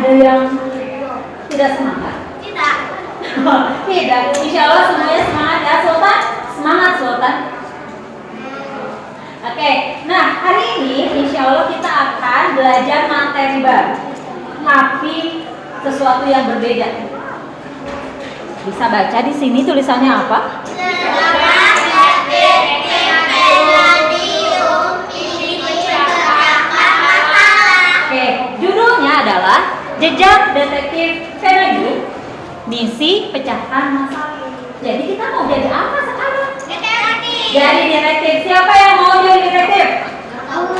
Ada yang tidak semangat? Tidak. Tidak. Insya Allah semuanya semangat ya, Sultan. Semangat, Sultan. Oke, nah hari ini insya Allah kita akan belajar materi baru, tapi sesuatu yang berbeda. Bisa baca di sini tulisannya apa? Oke, judulnya adalah Jejak Detektif Fenadu, Misi Pecahkan Masalah. Jadi kita mau jadi apa sekarang? Jadi detektif. Siapa yang mau jadi detektif? Oke.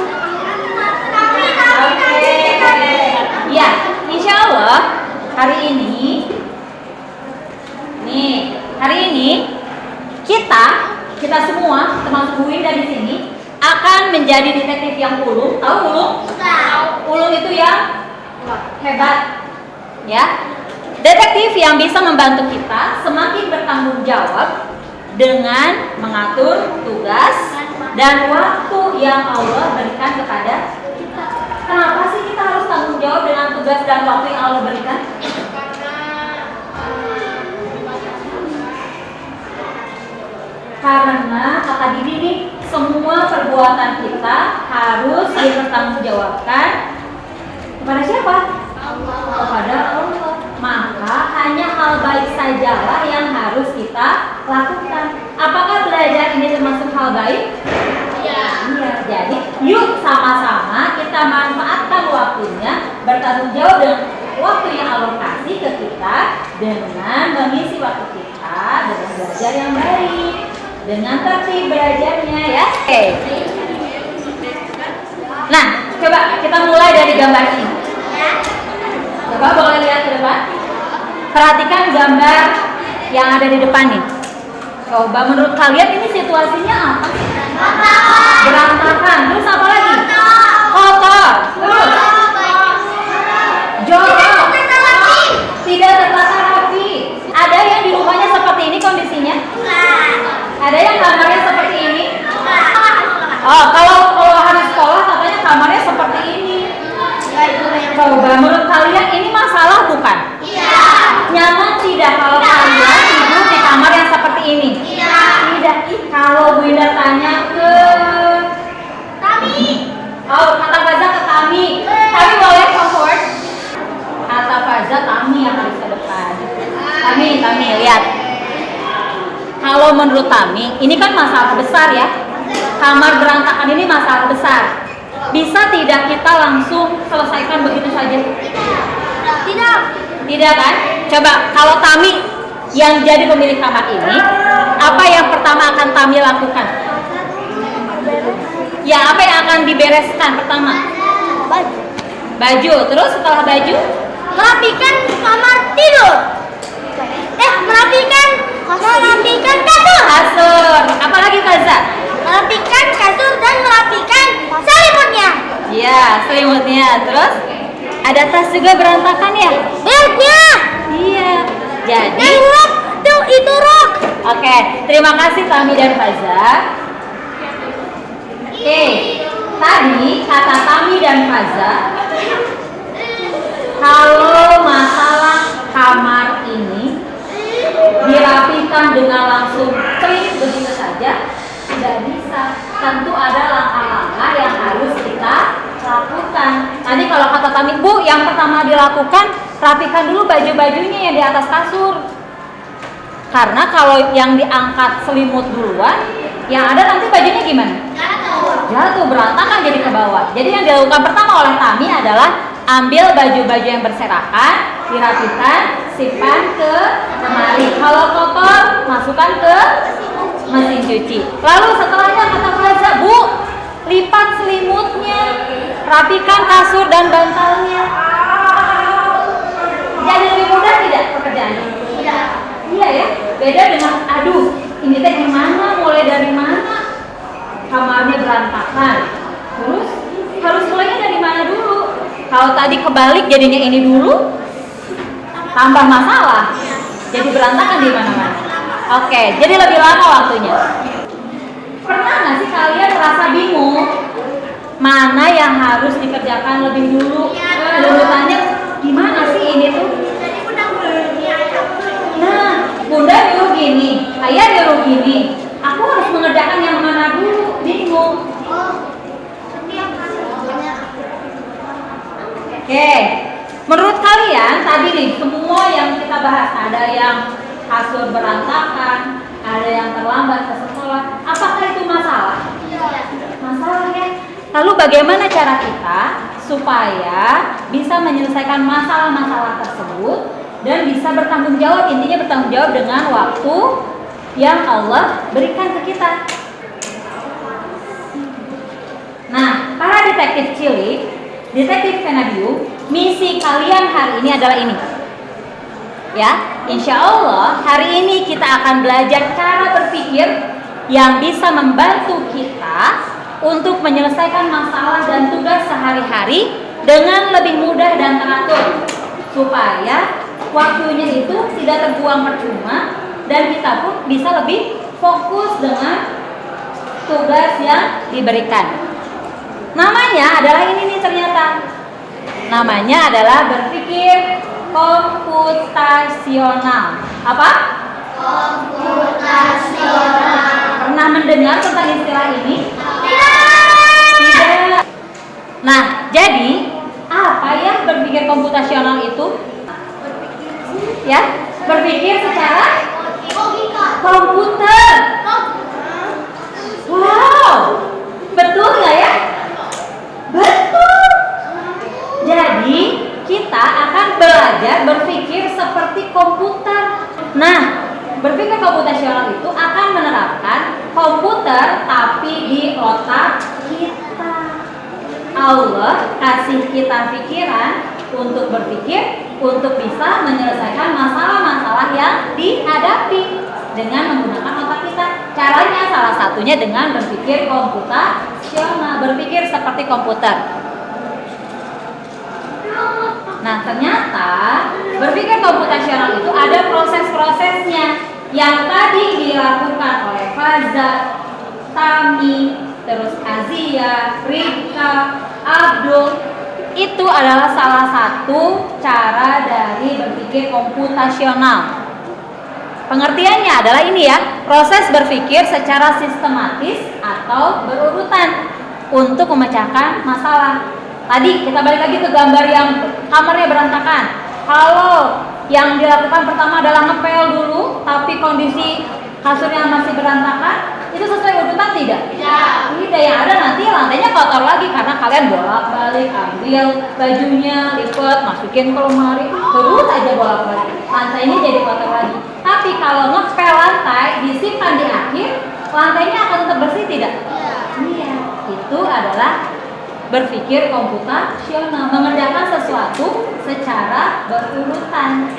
Ya, insya Allah hari ini kita semua termasuk Bu Winda di sini akan menjadi detektif yang ulung. Tahu ulung? Ulung itu yang hebat, ya. Detektif yang bisa membantu kita semakin bertanggung jawab dengan mengatur tugas dan waktu yang Allah berikan kepada kita. Kenapa sih kita harus tanggung jawab dengan tugas dan waktu yang Allah berikan? Karena kata Didi nih, semua perbuatan kita harus dipertanggungjawabkan kepada siapa? Kepada Allah. Maka hanya hal baik sajalah yang harus kita lakukan. Apakah belajar ini termasuk hal baik? Iya. Jadi yuk sama-sama kita manfaatkan waktunya, bertanggung jawab dengan waktu yang Allah kasih ke kita dengan mengisi waktu kita dengan belajar yang baik, dengan tertib belajarnya ya. Oke. Nah, coba kita mulai dari gambar ini. Coba boleh lihat ke depan. Perhatikan gambar yang ada di depan nih. Coba menurut kalian ini situasinya apa? Berantakan. Terus apa lagi? Kotor. Terus jorok. Tidak tertata rapi. Ada yang di rumahnya seperti ini kondisinya? Ada yang kamarnya seperti ini? Oh, kalau hari sekolah katanya kamarnya seperti ini. Coba menurut kalian ini masalah bukan? Iya. Nyaman tidak kalau kalian tidur di kamar yang seperti ini? Iya. Tidak. Kalau Bu Indah tanya ke Tami. Oh, kata Faza ke Tami. Tami boleh come forward. Kata Faza Tami yang harus ke depan. Tami lihat. Kalau menurut Tami, ini kan masalah besar ya. Kamar berantakan ini masalah besar. Bisa tidak kita langsung selesaikan begitu saja? Tidak kan? Coba kalau Tami yang jadi pemilik kamar ini, apa yang pertama akan Tami lakukan? Ya, apa yang akan dibereskan pertama? Baju. Terus setelah baju? Merapikan kamar tidur. Merapikan Kasur. Apa lagi Faza? merapikan kasur dan merapikan selimutnya. Iya, selimutnya. Terus ada tas juga berantakan ya? Beltnya. Iya. Jadi rok tuh itu rok. Oke, terima kasih Tami dan Faza. Oke, tadi kata Tami dan Faza, kalau masalah kamar ini dirapikan dengan langsung clean begitu saja tidak bisa. Tentu ada langkah-langkah yang harus kita lakukan. Tadi kalau kata Tami, Bu, yang pertama dilakukan rapikan dulu baju-bajunya yang di atas kasur. Karena kalau yang diangkat selimut duluan, yang ada nanti bajunya gimana? Jatuh, berantakan jadi ke bawah. Jadi yang dilakukan pertama oleh Tami adalah ambil baju-baju yang berserakan, dirapikan, simpan ke lemari. Kalau kotor, masukkan ke mesin cuci. Lalu setelahnya kata Faza, Bu, lipat selimutnya, rapikan kasur dan bantalnya. Jadi lebih mudah tidak pekerjaannya? Iya ya. Beda dengan, aduh, ini teh gimana? Mulai dari mana? Kamarnya berantakan. Terus harus mulainya dari mana dulu? Kalau tadi kebalik jadinya ini dulu, tambah masalah. Jadi berantakan di mana-mana. Oke, jadi lebih lama waktunya. Pernah nggak sih kalian merasa bingung mana yang harus dikerjakan lebih dulu? Urutannya gimana Oke, menurut kalian tadi nih semua yang kita bahas, ada yang kasur berantakan, ada yang terlambat ke sekolah, apakah itu masalah? Masalah ya. Lalu bagaimana cara kita supaya bisa menyelesaikan masalah-masalah tersebut dan bisa bertanggung jawab, intinya bertanggung jawab dengan waktu yang Allah berikan ke kita. Nah, para detektif cilik, detektif Venadium, misi kalian hari ini adalah ini. Ya, insya Allah hari ini kita akan belajar cara berpikir yang bisa membantu kita untuk menyelesaikan masalah dan tugas sehari-hari dengan lebih mudah dan teratur, supaya waktunya itu tidak terbuang percuma dan kita pun bisa lebih fokus dengan tugas yang diberikan. Namanya adalah ini nih ternyata. Namanya adalah berpikir komputasional. Apa? Komputasional. Pernah mendengar tentang istilah ini? Tidak. Nah, jadi apa ya berpikir komputasional itu? Ya, berpikir secara komputer. Wow, betul nggak ya? Betul. Jadi kita akan belajar berpikir seperti komputer. Nah, berpikir komputasional itu akan menerapkan komputer tapi di otak kita. Allah kasih kita pikiran untuk berpikir, untuk bisa menyelesaikan masalah-masalah yang dihadapi dengan menggunakan otak kita. Caranya salah satunya dengan berpikir komputasional, berpikir seperti komputer. Nah, ternyata berpikir komputasional itu ada proses-prosesnya yang tadi dilakukan oleh Faza, Tami, terus Azia, Rika, Abdul. Itu adalah salah satu cara dari berpikir komputasional. Pengertiannya adalah ini ya, proses berpikir secara sistematis atau berurutan untuk memecahkan masalah. Tadi kita balik lagi ke gambar yang kamarnya berantakan. Kalau yang dilakukan pertama adalah ngepel dulu, tapi kondisi kasurnya masih berantakan, itu sesuai urutan tidak? Tidak, yang ada nanti lantainya kotor lagi karena kalian bolak-balik ambil bajunya, lipat, masukin ke lemari, terus aja bolak-balik. Lantainya jadi kotor lagi. Tapi kalau ngepel lantai, disimpan di akhir, lantainya akan tetap bersih tidak? Iya. Itu adalah berpikir komputasional, mengerjakan sesuatu secara berurutan.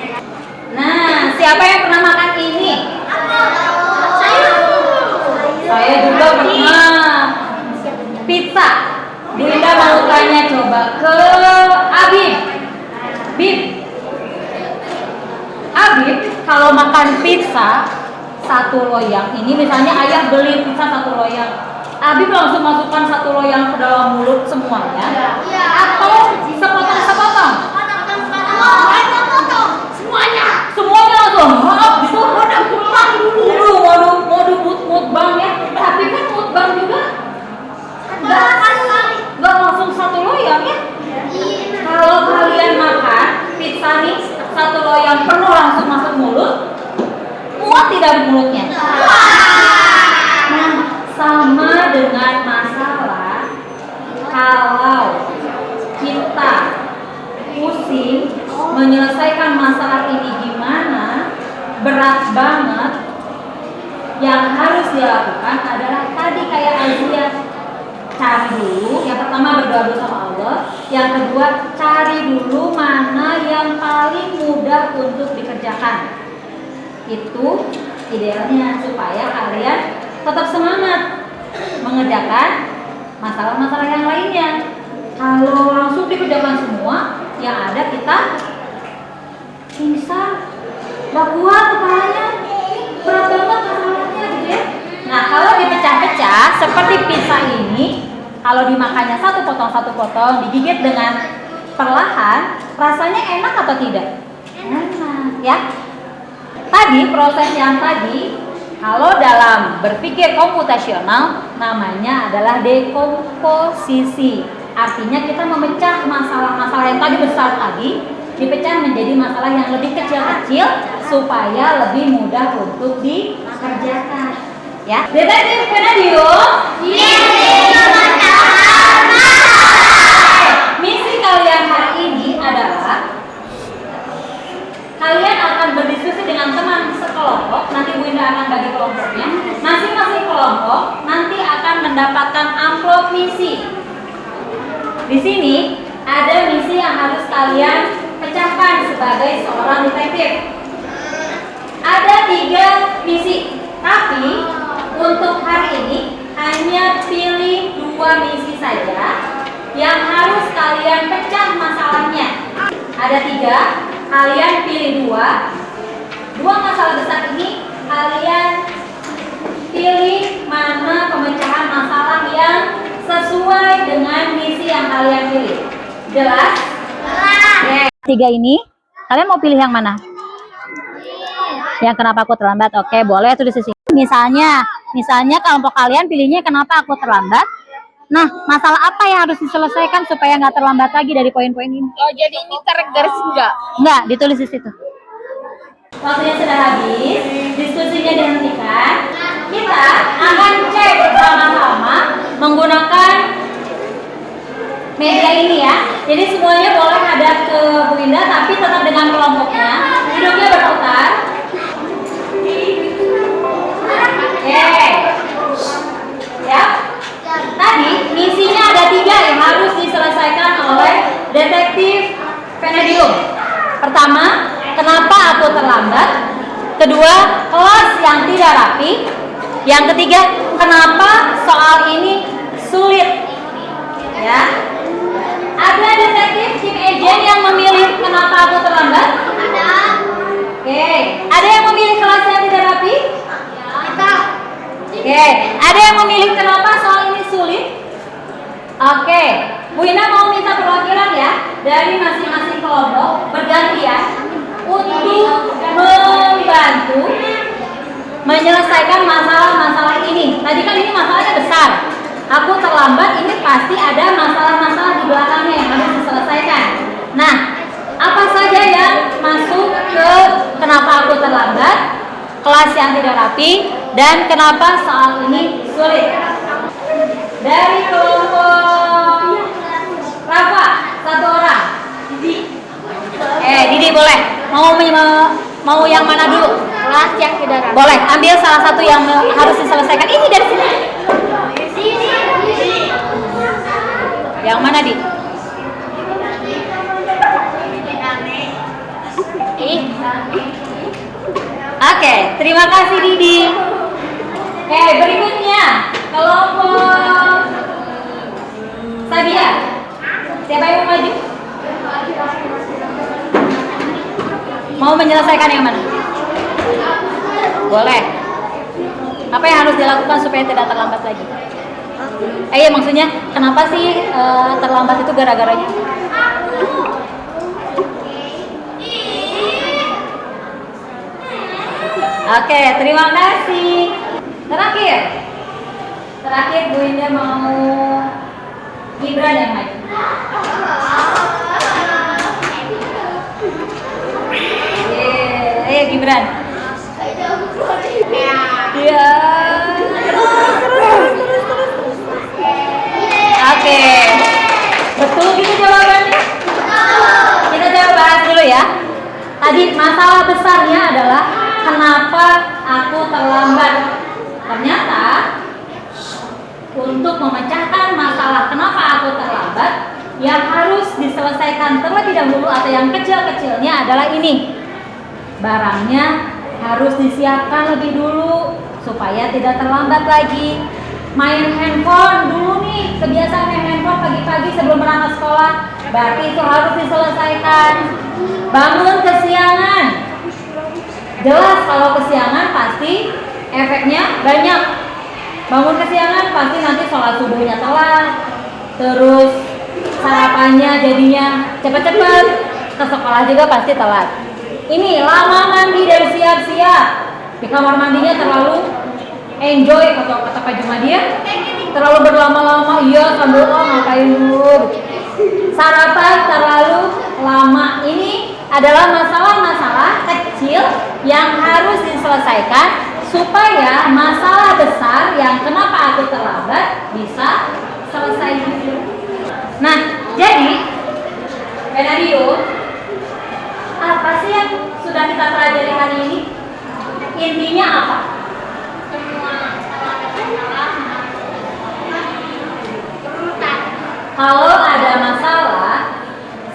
Nah, siapa yang pernah makan ini? Saya juga pernah. Pizza. Bunda mau tanya coba ke Abib. Abib, kalau makan pizza satu loyang, ini misalnya ayah beli pizza satu loyang, Abib langsung masukkan satu loyang ke dalam mulut semuanya, atau sepotong-sepotong? Semuanya langsung. Itu udah pulang dulu, mode mukbang ya. Tapi kan mukbang juga nggak langsung satu loyang ya. Kalau kalian makan pizza nih satu loyang penuh langsung masuk mulut, muat tidak di mulutnya? Nah, sama dengan masalah, kalau kita pusing menyelesaikan masalah ini gimana, berat banget, yang harus dilakukan adalah tadi kayak Azia, cari dulu, yang pertama berdoa dulu sama Allah, yang kedua cari dulu mana yang paling mudah untuk dikerjakan. Itu idealnya supaya kalian tetap semangat mengerjakan masalah-masalah yang lainnya. Kalau langsung dikerjakan semua, yang ada kita pingsan, gak kuat kepalanya, berat banget masalahnya gitu ya. Nah, kalau dipecah-pecah seperti pizza ini, kalau dimakannya satu potong digigit dengan perlahan, rasanya enak atau tidak? Enak ya. Tadi proses yang tadi, kalau dalam berpikir komputasional namanya adalah dekomposisi. Artinya kita memecah masalah-masalah yang tadi lagi, dipecah menjadi masalah yang lebih kecil-kecil supaya lebih mudah untuk dikerjakan. Ya, detektif Venadium. Misi kalian hari ini adalah kalian akan berdiskusi dengan teman sekelompok. Nanti Bu Indah akan bagi kelompoknya. Masing-masing kelompok nanti akan mendapatkan amplop misi. Di sini ada misi yang harus kalian pecahkan sebagai seorang detektif. Ada 3 misi, tapi untuk hari ini hanya pilih 2 misi saja yang harus kalian pecah masalahnya. Ada 3. Kalian pilih 2 masalah besar ini. Kalian pilih mana pemecahan masalah yang sesuai dengan misi yang kalian pilih. Jelas? Oke. 3 ini kalian mau pilih yang mana? Yang kenapa aku terlambat? Oke, boleh tulis di sini. Misalnya kelompok kalian pilihnya kenapa aku terlambat. Nah, masalah apa yang harus diselesaikan supaya nggak terlambat lagi dari poin-poin ini? Oh, jadi ini tergaris enggak? Nggak, ditulis di situ. Waktunya sudah habis, diskusinya dihentikan. Kita akan cek bersama-sama menggunakan media ini ya. Jadi semuanya boleh hadap ke Bu Indah, tapi tetap dengan kelompoknya. Duduknya berputar. Oke. Ya. Tadi misinya ada 3 yang harus diselesaikan oleh detektif Venadium. Pertama, kenapa aku terlambat? Kedua, kelas yang tidak rapi. Yang ketiga, kenapa soal ini sulit? Ya. Ada detektif tim agent yang memilih kenapa aku terlambat? Ada. Oke. Ada yang memilih kelas yang tidak rapi? Ada. Oke. Ada yang memilih kenapa soal ini sulit? Oke. Bu Ina mau minta perwakilan ya dari masing-masing kelompok bergantian untuk membantu menyelesaikan masalah-masalah ini. Tadi kan ini masalahnya besar. Aku terlambat, ini pasti ada masalah-masalah di belakangnya yang harus diselesaikan. Nah, apa saja yang masuk ke kenapa aku terlambat, kelas yang tidak rapi, dan kenapa soal ini sulit? Dari kelompok Rafa, 1 orang. Didi boleh. Mau yang mana dulu? Kelas yang tidak rapi. Boleh, ambil salah satu yang harus diselesaikan. Ini dari sini. Yang mana, Di? Oke, terima kasih Didi. Berikutnya kelompok Sabia. Siapa yang mau maju? Mau menyelesaikan yang mana? Boleh. Apa yang harus dilakukan supaya tidak terlambat lagi? Maksudnya kenapa sih terlambat itu gara-garanya? Oke, terima kasih. Terakhir Bu Indah mau Gibran yang maju. Gibran. Ya. Oke. Betul gitu jawabannya? Kita coba bahas dulu ya. Tadi masalah besarnya adalah kenapa aku terlambat. Ternyata untuk memecahkan masalah kenapa aku terlambat, yang harus diselesaikan terlebih dahulu atau yang kecil-kecilnya adalah ini. Barangnya harus disiapkan lebih dulu supaya tidak terlambat lagi. Main handphone dulu nih, kebiasaan main handphone pagi-pagi sebelum berangkat sekolah, berarti itu harus diselesaikan. Bangun kesiangan, jelas kalau kesiangan pasti efeknya banyak. Bangun kesiangan pasti nanti sholat subuhnya telat, terus sarapannya jadinya cepet-cepet, ke sekolah juga pasti telat. Ini lama mandi dan siap-siap, di kamar mandinya terlalu enjoy atau kata Pak Jumadia terlalu berlama-lama, iya sambil ngapain dulu. Sarapan terlalu lama adalah masalah-masalah kecil yang harus diselesaikan supaya masalah besar yang kenapa aku terlambat bisa selesai juga. Nah, jadi Benadio, apa sih yang sudah kita pelajari hari ini? Intinya apa? Kalau ada masalah,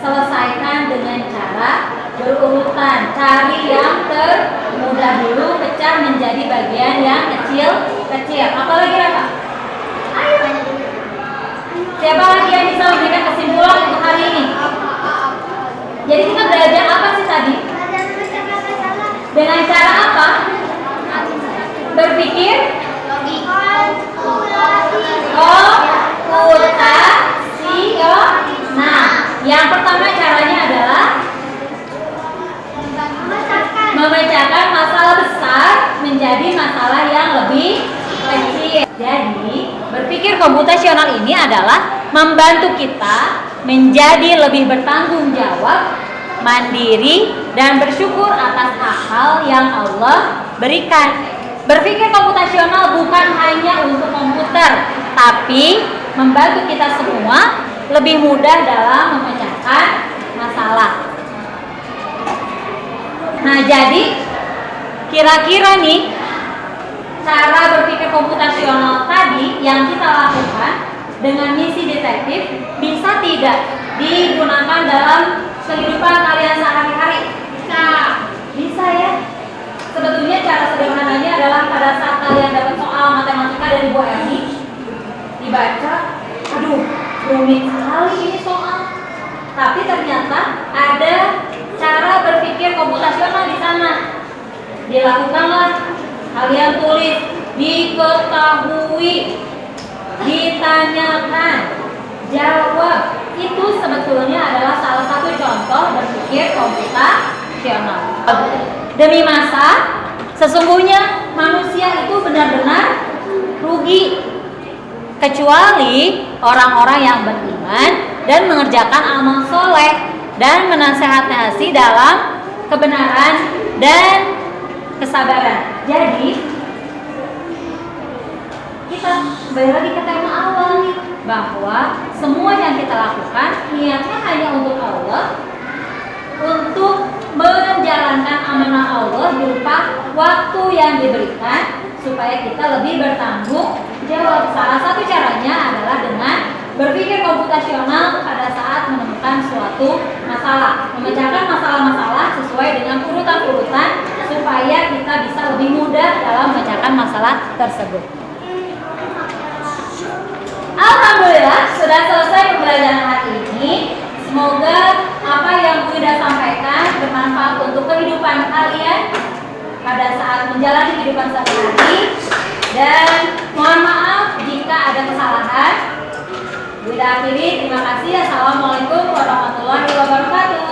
selesaikan dengan cara berurutan. Cari yang termudah dulu, pecah menjadi bagian yang kecil-kecil. Apalagi Rafa? Ayo. Siapa lagi yang bisa memberikan kesimpulan untuk hari ini? Jadi kita belajar apa sih tadi? Dengan cara apa? Berpikir komputasional. Nah, yang pertama caranya adalah memecahkan masalah besar menjadi masalah yang lebih kecil. Jadi, berpikir komputasional ini adalah membantu kita menjadi lebih bertanggung jawab, mandiri, dan bersyukur atas hal-hal yang Allah berikan. Berpikir komputasional bukan hanya untuk komputer, tapi membantu kita semua lebih mudah dalam memecahkan masalah. Nah, jadi kira-kira nih cara berpikir komputasional tadi yang kita lakukan dengan misi detektif bisa tidak digunakan dalam kehidupan kalian sehari-hari? Bisa ya. Sebetulnya cara sederhananya adalah pada saat kalian dapat soal matematika dari Bu Erni, dibaca, aduh rumit sekali ini soal. Tapi ternyata ada cara berpikir komputasional di sana. Dilakukanlah, kalian tulis, diketahui, ditanyakan, jawab. Itu sebetulnya adalah salah satu contoh berpikir komputasional. Demi masa, sesungguhnya manusia itu benar-benar rugi, kecuali orang-orang yang beriman dan mengerjakan amal soleh dan menasehati dalam kebenaran dan kesabaran. Jadi kita kembali lagi ke tema awal nih, bahwa semua yang kita lakukan niatnya hanya untuk Allah, untuk menjalankan amanah Allah berupa waktu yang diberikan supaya kita lebih bertanggung jawab. Salah satu caranya adalah dengan berpikir komputasional pada saat menemukan suatu masalah, memecahkan masalah-masalah sesuai dengan urutan-urutan supaya kita bisa lebih mudah dalam memecahkan masalah tersebut. Alhamdulillah sudah selesai pembelajaran hari ini. Semoga apa yang Bu Ida sampaikan bermanfaat untuk kehidupan kalian pada saat menjalani kehidupan sehari-hari. Dan mohon maaf jika ada kesalahan. Bu Ida akhiri, terima kasih. Assalamualaikum warahmatullahi wabarakatuh.